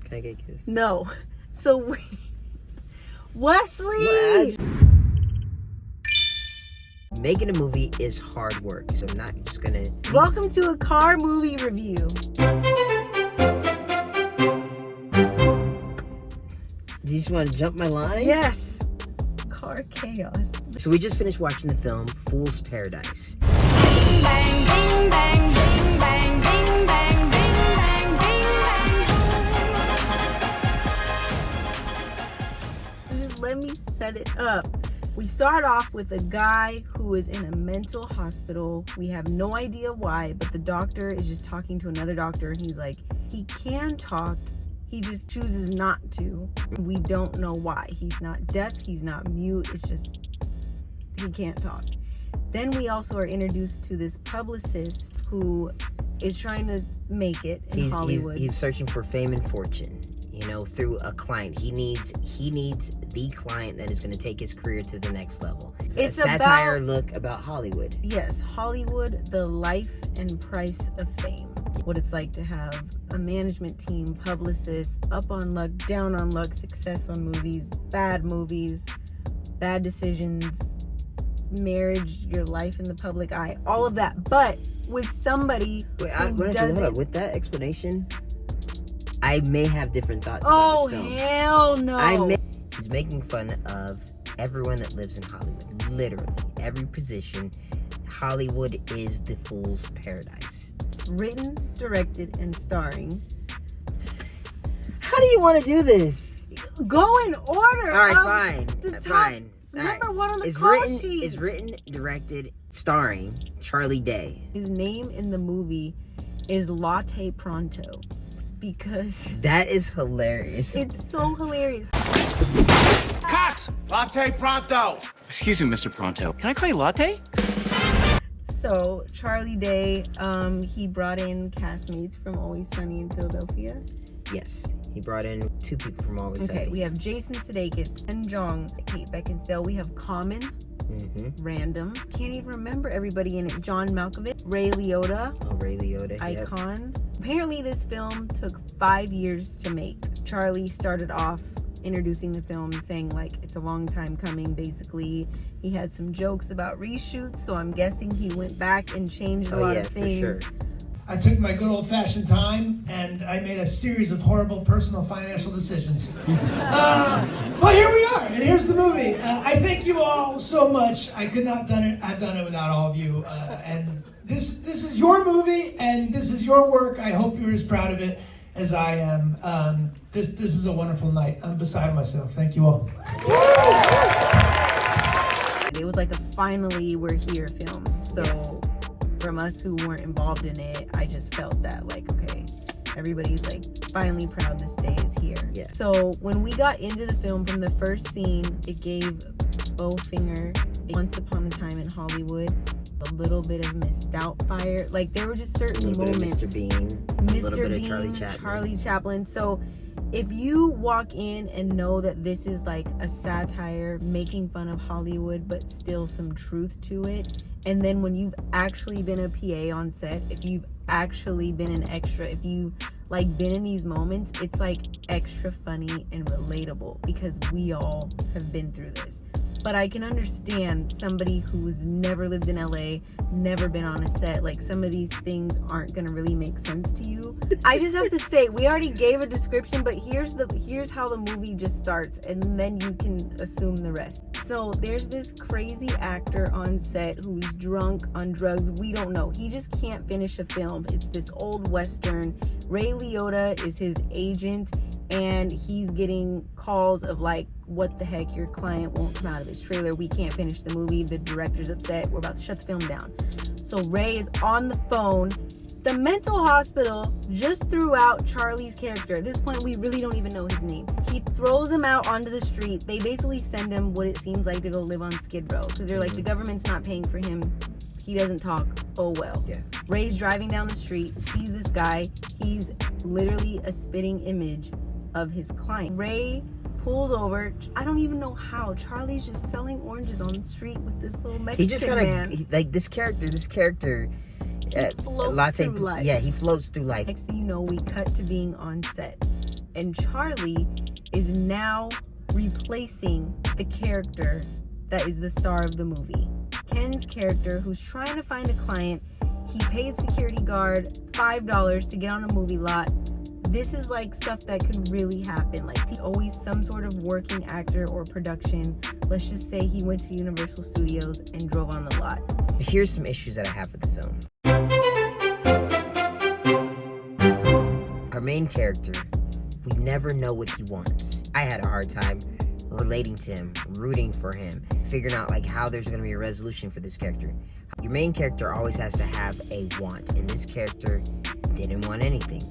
Can I get kissed? No. So Wesley! Making a movie is hard work, so I'm not just gonna... Welcome to a car movie review. Do you just want to jump my line? Yes. Car chaos. So we just finished watching the film Fool's Paradise. Bing, bang, bing, bang, bing, bang, bing, bang, bing, bang, bing, bang. Just let me set it up. We start off with a guy who is in a mental hospital. We have no idea why, but the doctor is just talking to another doctor, and he's like, he can talk, he just chooses not to. We don't know why. He's not deaf, he's not mute, it's just he can't talk. Then we also are introduced to this publicist who is trying to make it in Hollywood. He's searching for fame and fortune, you know, through a client. He needs the client that is going to take his career to the next level. It's a satire look about Hollywood. Yes, Hollywood, the life and price of fame. What it's like to have a management team, publicists, up on luck, down on luck, success on movies, bad decisions, marriage, your life in the public eye, all of that, but with somebody with that explanation, I may have different thoughts. Oh, about this film. hell no. He's making fun of everyone that lives in Hollywood. Literally, every position. Hollywood is the fool's paradise. It's written, directed, and starring. How do you want to do this? Go in order. All right, fine. Number one on the call sheet. It's written, directed, starring Charlie Day. His name in the movie is Latte Pronto because that is hilarious. It's so hilarious. Cops! Latte Pronto! Excuse me, Mr. Pronto. Can I call you Latte? So Charlie Day, he brought in castmates from Always Sunny in Philadelphia. Yes, he brought in two people from Always Sunny. Okay, we have Jason Sudeikis, and Jong, Kate Beckinsale. We have Common, random. Can't even remember everybody in it. John Malkovich, Ray Liotta. Oh, Ray Liotta. Icon. Yep. Apparently, this film took 5 years to make. Charlie started off introducing the film saying like it's a long time coming. Basically, he had some jokes about reshoots, so I'm guessing he went back and changed a lot of things. For sure. I took my good old-fashioned time and I made a series of horrible personal financial decisions. But here we are, and here's the movie. I thank you all so much. I could not have done it without all of you. And this is your movie, and this is your work. I hope you're as proud of it as I am. This is a wonderful night. I'm beside myself. Thank you all. It was like a finally we're here film. So. Yes. From us who weren't involved in it, I just felt that like, okay, everybody's like finally proud this day is here. Yeah. So when we got into the film, from the first scene, it gave Bowfinger Once Upon a Time in Hollywood, a little bit of Miss Doubtfire. Like there were just certain moments. Mr. Bean. Mr. Bean, Charlie Chaplin. So if you walk in and know that this is like a satire making fun of Hollywood, but still some truth to it, and then when you've actually been a PA on set, if you've actually been an extra, if you like been in these moments, it's like extra funny and relatable because we all have been through this. But I can understand somebody who's never lived in LA, never been on a set, like some of these things aren't gonna really make sense to you. I just have to say, we already gave a description, but here's how the movie just starts, and then you can assume the rest. So there's this crazy actor on set who's drunk on drugs. We don't know. He just can't finish a film. It's this old Western. Ray Liotta is his agent, and he's getting calls of like, what the heck, your client won't come out of his trailer, we can't finish the movie, the director's upset, we're about to shut the film down. So Ray is on the phone. The mental hospital just threw out Charlie's character. At this point, we really don't even know his name. He throws him out onto the street. They basically send him what it seems like to go live on Skid Row, because they're like, the government's not paying for him, he doesn't talk, oh well. Yeah. Ray's driving down the street, sees this guy, he's literally a spitting image of his client. Ray pulls over. I don't even know how. Charlie's just selling oranges on the street with this little Mexican He just man. like this character. He floats through life. Yeah, he floats through life. Next thing you know, we cut to being on set. And Charlie is now replacing the character that is the star of the movie. Ken's character, who's trying to find a client, he paid security guard $5 to get on a movie lot. This is like stuff that could really happen. Like, he's always some sort of working actor or production. Let's just say he went to Universal Studios and drove on the lot. Here's some issues that I have with the film. Our main character, we never know what he wants. I had a hard time relating to him, rooting for him, figuring out like how there's gonna be a resolution for this character. Your main character always has to have a want, and this character didn't want anything.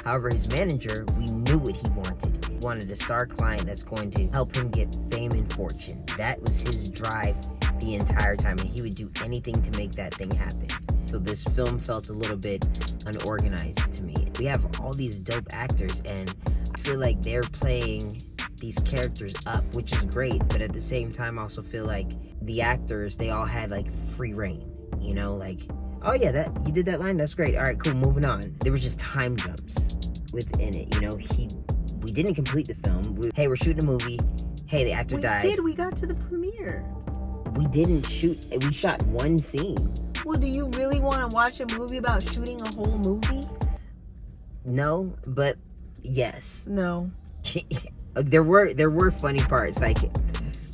However, his manager, we knew what he wanted. He wanted a star client that's going to help him get fame and fortune. That was his drive the entire time, and he would do anything to make that thing happen. So this film felt a little bit unorganized to me. We have all these dope actors, and I feel like they're playing these characters up, which is great, but at the same time, I also feel like the actors, they all had like free reign, you know, like, oh yeah, that you did that line, that's great, all right, cool, moving on. There was just time jumps within it, you know. We didn't complete the film. Hey, we're shooting a movie. Hey, the actor died. We got to the premiere. We didn't shoot. We shot one scene. Well, do you really want to watch a movie about shooting a whole movie? No, but yes. No. There were funny parts, like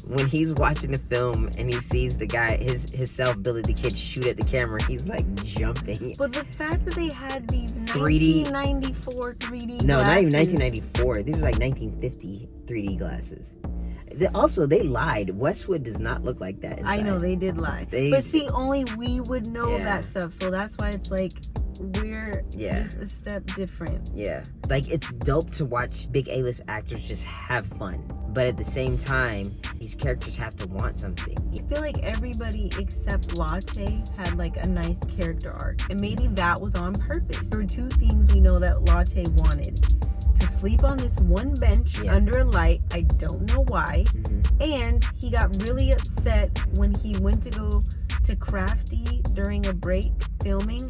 when he's watching the film and he sees the guy, his self-billy, the kid shoot at the camera, he's like jumping. But the fact that they had these 3D 1994 3D no, glasses. not even 1994. These are like 1950 3D glasses. Also, they lied. Westwood does not look like that inside. I know, they did lie. But see, only we would know that stuff. So that's why it's like, we're just a step different. Yeah. Like, it's dope to watch big A-list actors just have fun. But at the same time, these characters have to want something. I feel like everybody except Latte had like a nice character arc. And maybe that was on purpose. There were two things we know that Latte wanted. To sleep on this one bench under a light. I don't know why. And he got really upset when he went to go to Crafty during a break filming,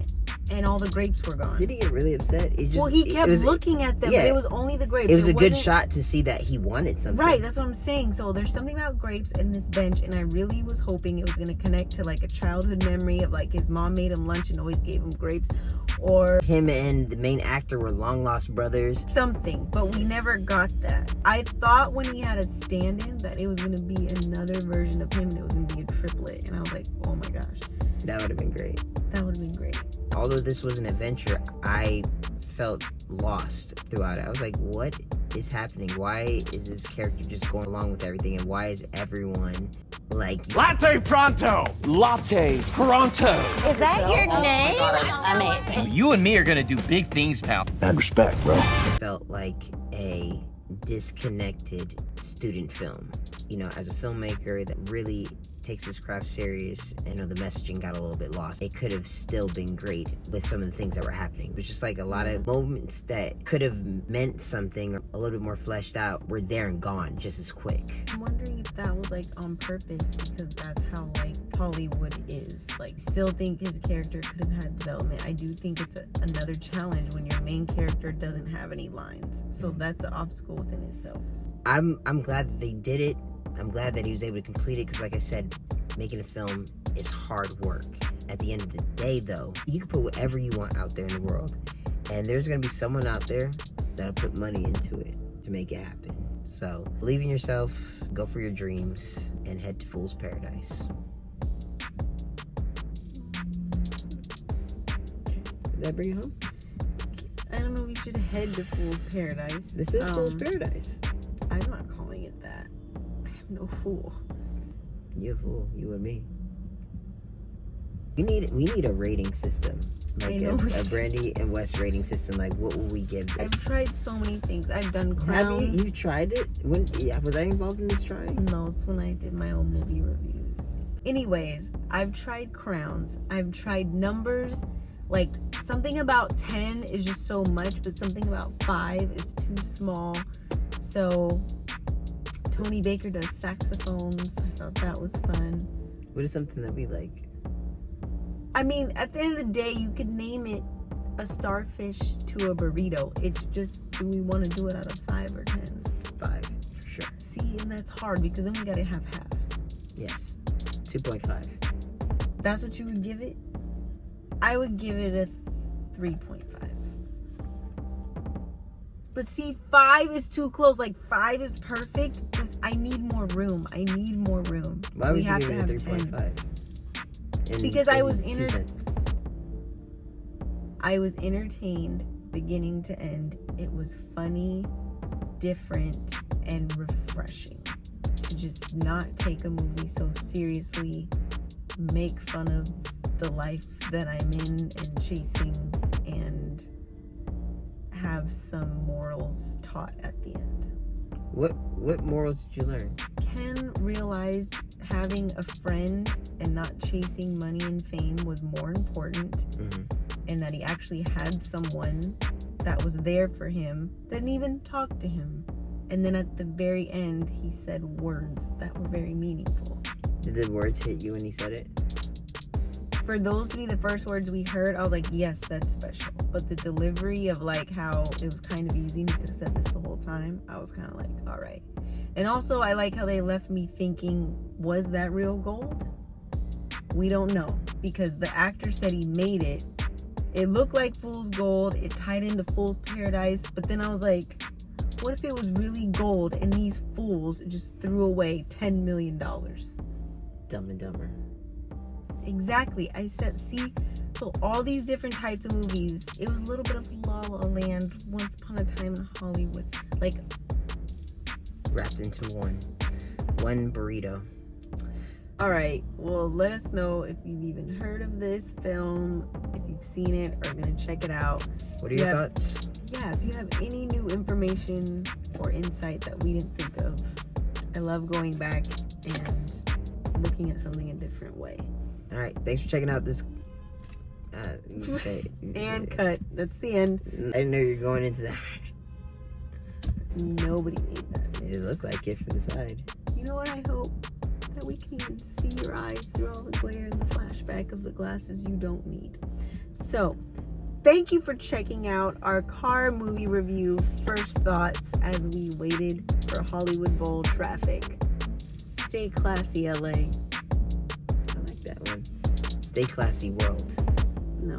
and all the grapes were gone. Did he get really upset? He kept looking at them, but it was only the grapes. It was a good shot to see that he wanted something. Right, that's what I'm saying. So there's something about grapes in this bench, and I really was hoping it was going to connect to like a childhood memory of like his mom made him lunch and always gave him grapes, or him and the main actor were long lost brothers. Something, but we never got that. I thought when he had a stand-in that it was going to be another version of him, and it was going to be a triplet, and I was like, oh my gosh. That would have been great. That would have been great. Although this was an adventure, I felt lost throughout it. I was like, what is happening? Why is this character just going along with everything? And why is everyone like... Latte pronto! Latte pronto! Is that your name? Amazing. You and me are gonna do big things, pal. Mad respect, bro. It felt like a disconnected student film. You know, as a filmmaker that really takes his craft serious, I know the messaging got a little bit lost. It could have still been great with some of the things that were happening. It was just like a lot of moments that could have meant something a little bit more fleshed out were there and gone just as quick. I'm wondering if that was like on purpose, because that's how like Hollywood is. Like, still think his character could have had development. I do think it's another challenge when your main character doesn't have any lines. So that's an obstacle within itself. I'm glad that they did it. I'm glad that he was able to complete it, because like I said, making a film is hard work. At the end of the day though, you can put whatever you want out there in the world, and there's gonna be someone out there that'll put money into it to make it happen. So believe in yourself, go for your dreams, and head to Fool's Paradise. Did that bring it home? I don't know if you should head to Fool's Paradise. This is Fool's Paradise. I'm not calling it that. I am no fool. You're a fool. You and me. We need a rating system. Like a Brandy and West rating system. Like, what will we give this? I've tried so many things. I've done crowns. Have you? You tried it? When? Yeah, was I involved in this trying? No, it's when I did my own movie reviews. Anyways, I've tried crowns. I've tried numbers. Like, something about 10 is just so much, but something about 5 is too small. So Tony Baker does saxophones. I thought that was fun. What is something that we like? I mean, at the end of the day, you could name it a starfish to a burrito. It's just, do we want to do it out of 5 or 10? 5, for sure. See, and that's hard because then we gotta have halves. Yes. 2.5. That's what you would give it? I would give it a 3.5. But see, 5 is too close. Like 5 is perfect. But I need more room. I need more room. Why would we you have give to it a have 3.5? Because I was I was entertained beginning to end. It was funny, different, and refreshing. To just not take a movie so seriously, make fun of the life that I'm in and chasing, and have some morals taught at the end. What morals did you learn? Ken realized having a friend and not chasing money and fame was more important, Mm-hmm. and that he actually had someone that was there for him, didn't even talk to him. And then at the very end, he said words that were very meaningful. Did the words hit you when he said it? For those to be the first words we heard, I was like, yes, that's special. But the delivery of like how it was kind of easy, and he could have said this the whole time, I was kind of like, all right. And also, I like how they left me thinking, was that real gold? We don't know, because the actor said he made it. It looked like fool's gold. It tied into Fool's Paradise. But then I was like, what if it was really gold and these fools just threw away $10 million? Dumb and Dumber. Exactly. I said, see, so all these different types of movies, it was a little bit of La La Land, Once Upon a Time in Hollywood, like Wrapped into one burrito. all right, well, let us know if you've even heard of this film, if you've seen it or gonna check it out. What are your thoughts? Yeah, if you have any new information or insight that we didn't think of. I love going back and looking at something a different way. All right, thanks for checking out this. And cut. That's the end. I didn't know you were going into that. Nobody made that. It looked like it from the side. You know what? I hope that we can even see your eyes through all the glare and the flashback of the glasses you don't need. So, thank you for checking out our car movie review first thoughts as we waited for Hollywood Bowl traffic. Stay classy, LA. I like that one. Stay classy, world. No.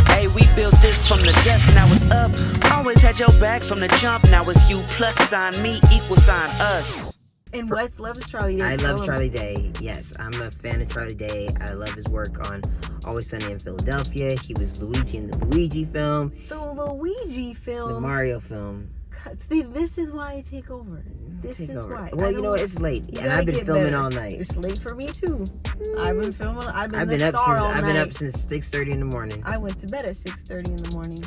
Hey, we built this from the dust, now it's up. Always had your back from the jump, now it's you plus sign me equal sign us. And Wes loves Charlie Day. I Tell love him. Charlie Day. Yes, I'm a fan of Charlie Day. I love his work on Always Sunny in Philadelphia. He was Luigi in the Luigi film, The Luigi film. the Mario film. See, this is why I take over. This Take is over. why. Well, I you know don't- what? It's late, You and gotta I've been get filming better. all night. It's late for me too. I've been filming. I've been I've the been up star since all I've night. been up since 6:30 in the morning. I went to bed at 6:30 in the morning.